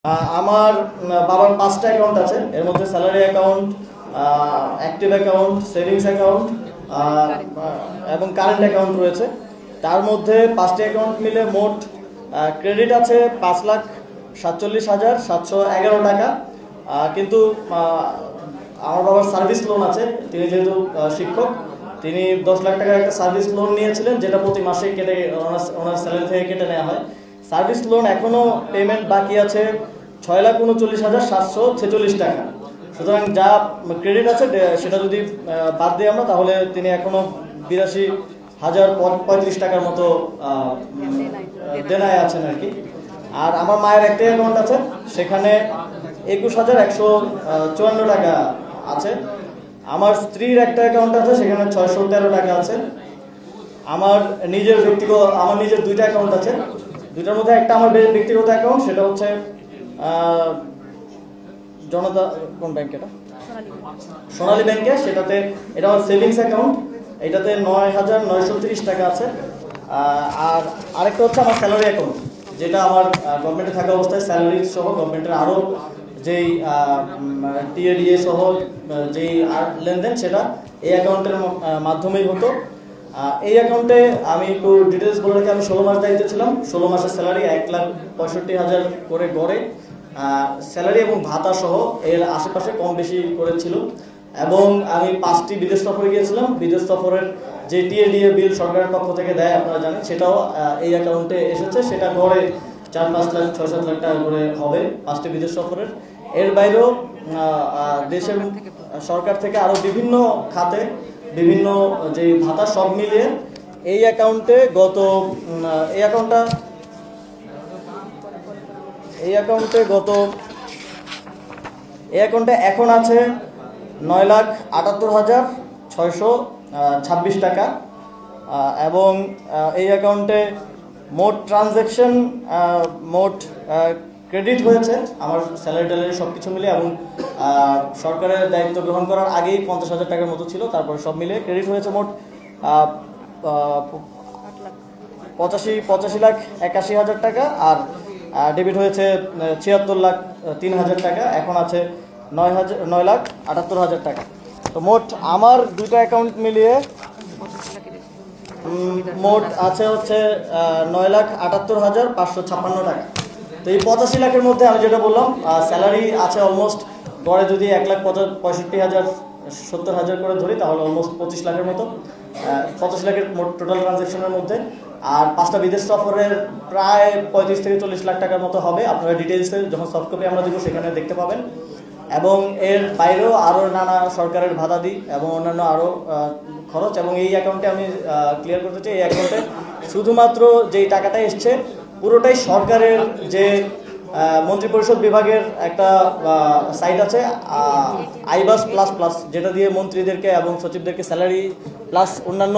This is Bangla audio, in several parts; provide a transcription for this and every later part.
আমার বাবার 5টা অ্যাকাউন্ট আছে। এর মধ্যে salary account, active account, savings account এবং কারেন্ট অ্যাকাউন্ট রয়েছে। তার মধ্যে 5টি অ্যাকাউন্ট মিলে মোট ক্রেডিট আছে 5,47,711 টাকা। কিন্তু আমার বাবার সার্ভিস লোন আছে। তিনি যেহেতু শিক্ষক, তিনি 10 লাখ টাকার একটা সার্ভিস লোন নিয়েছিলেন, যেটা প্রতি মাসে কেটে ওনার স্যালারি থেকে কেটে নেওয়া হয়। সার্ভিস লোন এখনও পেমেন্ট বাকি আছে 6,39,746 টাকা। সুতরাং যা ক্রেডিট আছে সেটা যদি বাদ দিই আমরা, তাহলে তিনি এখনও 82,035 টাকার মতো দেনায় আছেন আর কি। আর আমার মায়ের একটা অ্যাকাউন্ট আছে, সেখানে 21,154 টাকা আছে। আমার স্ত্রীর একটা অ্যাকাউন্ট আছে, সেখানে 613 টাকা আছে। আমার নিজের 2টা অ্যাকাউন্ট আছে। দুইটার মধ্যে একটা আমার ব্যক্তিগত অ্যাকাউন্ট, সেটা হচ্ছে জনতা কোন ব্যাংক, এটা সোনালী ব্যাংকে। এটা আমার সেভিংস অ্যাকাউন্ট, এটাতে 9,930 টাকা আছে। আর আরেকটা হচ্ছে আমার স্যালারি অ্যাকাউন্ট, যেটা আমার গভর্নমেন্টে থাকা অবস্থায় স্যালারি সহ গভর্নমেন্টের আরও যেই টিএডিএ সহ যেই লেনদেন, সেটা এই অ্যাকাউন্টের মাধ্যমেই হতো। এই অ্যাকাউন্টে আমি একটু ডিটেলস বলে রাখি। আমি 16 মাস দায়িত্বে ছিলাম। 16 মাসের স্যালারি 1,65,000 করে গড়ে স্যালারি এবং ভাতা সহ এর আশেপাশে কম বেশি করেছিল। এবং আমি 5টি বিদেশ সফরে গিয়েছিলাম। বিদেশ সফরের যে টিএডিএ বিল সরকারের পক্ষ থেকে দেয়, আপনারা জানেন, সেটাও এই অ্যাকাউন্টে এসেছে। সেটা গড়ে 4-5 লাখ 6-7 লাখ টাকা করে হবে 5টি বিদেশ সফরের। এর বাইরেও দেশের সরকার থেকে আরও বিভিন্ন খাতে বিভিন্ন যে ভাতা সব মিলিয়ে এই অ্যাকাউন্টে এখন আছে 9,78,626 টাকা। এবং এই অ্যাকাউন্টে মোট ট্রানজ্যাকশন, মোট ক্রেডিট হয়েছে আমার স্যালারি ট্যালারি সব কিছু মিলে, এবং সরকারের দায়িত্ব গ্রহণ করার আগেই 50,000 টাকার মতো ছিল। তারপরে সব মিলে ক্রেডিট হয়েছে মোট 85,81,000 টাকা। আর ডেবিট হয়েছে 76,03,000 টাকা। এখন আছে 9,78,000 টাকা। তো মোট আমার দুটো অ্যাকাউন্ট মিলিয়ে মোট আছে হচ্ছে 9,78,556 টাকা। তো এই 85 লাখের মধ্যে আমি যেটা বললাম, স্যালারি আছে অলমোস্ট গড়ে যদি 1,65,000-70,000 করে ধরি, তাহলে অলমোস্ট 25 লাখের মতো, 85 লাখের মোট টোটাল ট্রানজ্যাকশনের মধ্যে। আর 5টা বিদেশ সফরের প্রায় 35-40 লাখ টাকার মতো হবে। আপনারা ডিটেলসে যখন সফট কপি আমরা দিব, সেখানে দেখতে পাবেন। এবং এর বাইরেও আরও নানা সরকারের ভাতাদি এবং অন্যান্য আরও খরচ। এবং এই অ্যাকাউন্টে আমি ক্লিয়ার করতে চাই, এই অ্যাকাউন্টে শুধুমাত্র যেই টাকাটা এসছে পুরোটাই সরকারের যে মন্ত্রিপরিষদ বিভাগের একটা সাইট আছে, আইবাস প্লাস প্লাস, যেটা দিয়ে মন্ত্রীদেরকে এবং সচিবদেরকে স্যালারি প্লাস অন্যান্য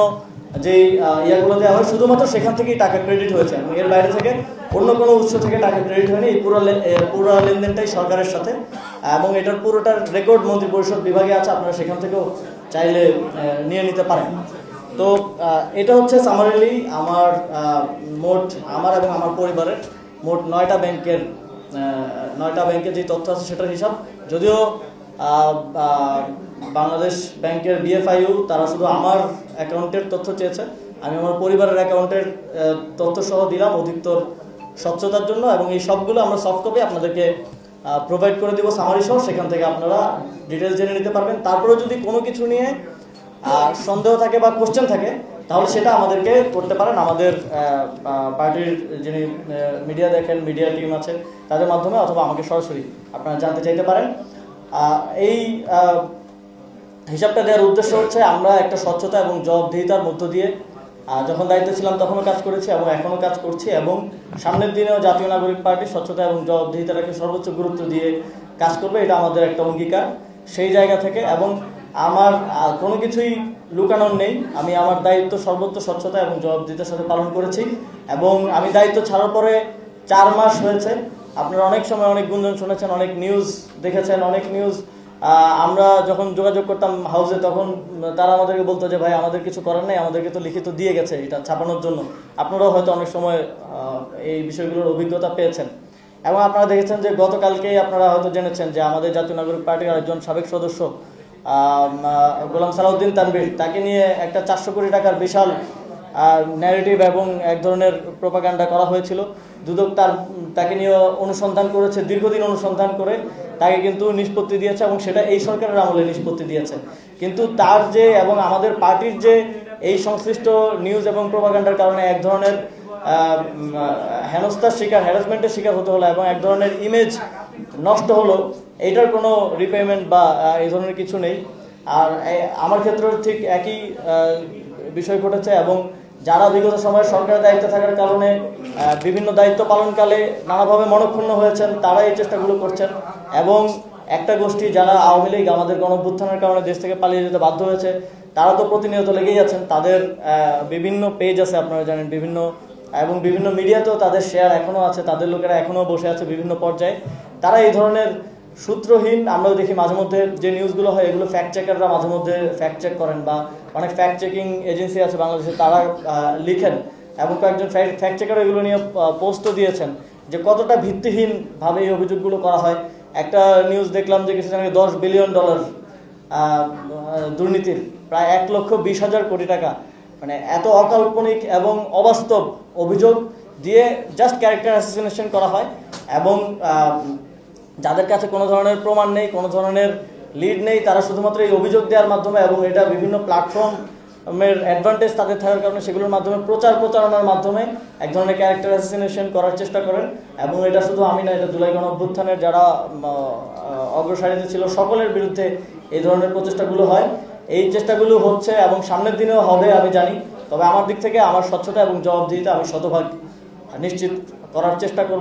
যেই ইয়াগুলো দেওয়া হয়, শুধুমাত্র সেখান থেকেই টাকা ক্রেডিট হয়েছে। এবং এর বাইরে থেকে অন্য কোনো উৎস থেকে টাকা ক্রেডিট হয়নি। এই পুরো লেনদেনটাই সরকারের সাথে, এবং এটার পুরোটার রেকর্ড মন্ত্রিপরিষদ বিভাগে আছে। আপনারা সেখান থেকেও চাইলে নিয়ে নিতে পারেন। তো এটা হচ্ছে সামারিলি আমার এবং আমার পরিবারের মোট 9টা ব্যাংকের যে তথ্য আছে সেটার হিসাব। যদিও বাংলাদেশ ব্যাংকের বিএফআইইউ তারা শুধু আমার অ্যাকাউন্টের তথ্য চেয়েছে, আমি আমার পরিবারের অ্যাকাউন্টের তথ্য সহ দিলাম অধিকতর স্বচ্ছতার জন্য। এবং এই সবগুলো আমরা সফট কপি আপনাদেরকে প্রোভাইড করে দিব সামারি সহ, সেখান থেকে আপনারা ডিটেলস জেনে নিতে পারবেন। তারপরে যদি কোনো কিছু নিয়ে সন্দেহ থাকে বা কোশ্চেন থাকে, তাহলে সেটা আমাদেরকে করতে পারেন। আমাদের পার্টির যিনি মিডিয়া দেখেন, মিডিয়া টিম আছে, তাদের মাধ্যমে, অথবা আমাকে সরাসরি আপনারা জানতে চাইতে পারেন। এই হিসাবটা দেওয়ার উদ্দেশ্য হচ্ছে আমরা একটা স্বচ্ছতা এবং জবাবদিহিতার মধ্য দিয়ে যখন দায়িত্বে ছিলাম তখনও কাজ করেছি এবং এখনও কাজ করছি, এবং সামনের দিনেও জাতীয় নাগরিক পার্টি স্বচ্ছতা এবং জবাবদিহিতাটাকে সর্বোচ্চ গুরুত্ব দিয়ে কাজ করবে। এটা আমাদের একটা অঙ্গীকার সেই জায়গা থেকে। এবং আমার কোনো কিছুই লুকানোর নেই। আমি আমার দায়িত্ব সর্বোচ্চ স্বচ্ছতা এবং জবাবদিহিতার সাথে পালন করেছি। এবং আমি দায়িত্ব ছাড়ার পরে 4 মাস হয়েছে। আপনারা অনেক সময় অনেক গুঞ্জন শুনেছেন, অনেক নিউজ দেখেছেন, অনেক নিউজ আমরা যখন যোগাযোগ করতাম হাউসে, তখন তারা আমাদেরকে বলতো যে ভাই আমাদের কিছু করার নেই, আমাদেরকে তো লিখিত দিয়ে গেছে এটা ছাপানোর জন্য। আপনারাও হয়তো অনেক সময় এই বিষয়গুলোর অভিজ্ঞতা পেয়েছেন। এবং আপনারা দেখেছেন যে গতকালকেই আপনারা হয়তো জেনেছেন যে আমাদের জাতীয় নাগরিক পার্টির একজন সাবেক সদস্য গোলাম সালাউদ্দিন তানভীর, তাকে নিয়ে একটা 400 কোটি টাকার বিশাল ন্যারেটিভ এবং এক ধরনের প্রোপাগান্ডা করা হয়েছিল। দুদক তাকে নিয়ে অনুসন্ধান করেছে, দীর্ঘদিন অনুসন্ধান করে তাকে কিন্তু নিষ্পত্তি দিয়েছে এবং সেটা এই সরকারের আমলে নিষ্পত্তি দিয়েছে। কিন্তু তার যে এবং আমাদের পার্টির যে এই সংশ্লিষ্ট নিউজ এবং প্রোপাগান্ডার কারণে এক ধরনের হেনস্থার শিকার, হ্যারাসমেন্টের শিকার হতে হলো এবং এক ধরনের ইমেজ নষ্ট হলো, এইটার কোনো রিপেমেন্ট বা এই ধরনের কিছু নেই। আর আমার ক্ষেত্রেও ঠিক একই বিষয় ঘটেছে এবং যারা বিগত সময়ে সরকারের দায়িত্বে থাকার কারণে বিভিন্ন দায়িত্ব পালনকালে নানাভাবে মনক্ষুণ্ণ হয়েছেন, তারা এই চেষ্টাগুলো করছেন। এবং একটা গোষ্ঠী যারা আওয়ামী লীগ আমাদের গণঅভ্যুত্থানের কারণে দেশ থেকে পালিয়ে যেতে বাধ্য হয়েছে, তারা তো প্রতিনিয়ত লেগেই আছেন। তাদের বিভিন্ন পেজ আছে, আপনারা জানেন, বিভিন্ন মিডিয়াতেও তাদের শেয়ার এখনও আছে, তাদের লোকেরা এখনও বসে আছে বিভিন্ন পর্যায়ে। তারা এই ধরনের সূত্রহীন, আমরা দেখি মাঝে মধ্যে যে নিউজগুলো হয় এগুলো ফ্যাক্ট চেকাররা মাঝে মধ্যে ফ্যাক্ট চেক করেন, বা অনেক ফ্যাক্ট চেকিং এজেন্সি আছে বাংলাদেশে, তারা লিখেন এবং কয়েকজন ফ্যাক্ট চেকার এগুলো নিয়ে পোস্টও দিয়েছেন যে কতটা ভিত্তিহীনভাবে এই অভিযোগগুলো করা হয়। একটা নিউজ দেখলাম যে কিছুদিন আগে $10 বিলিয়ন দুর্নীতির, প্রায় 1,20,000 কোটি টাকা, মানে এত অকাল্পনিক এবং অবাস্তব অভিযোগ দিয়ে জাস্ট ক্যারেক্টার অ্যাসাসিনেশন করা হয়। এবং যাদের কাছে কোনো ধরনের প্রমাণ নেই, কোনো ধরনের লিড নেই, তারা শুধুমাত্র এই অভিযোগ দেওয়ার মাধ্যমে এবং এটা বিভিন্ন প্ল্যাটফর্মের অ্যাডভান্টেজ তাদের থাকার কারণে সেগুলোর মাধ্যমে প্রচারণার মাধ্যমে এক ধরনের ক্যারেক্টার অ্যাসাসিনেশন করার চেষ্টা করেন। এবং এটা শুধু আমি না, এটা জুলাই গণঅভ্যুত্থানের যারা অগ্রসারিতে ছিল সকলের বিরুদ্ধে এই ধরনের প্রচেষ্টাগুলো হয়। এই চেষ্টাগুলো হচ্ছে এবং সামনের দিনেও হবে আমি জানি। তবে আমার দিক থেকে আমার স্বচ্ছতা এবং জবাবদিহিতা আমি শতভাগ নিশ্চিত করার চেষ্টা করব।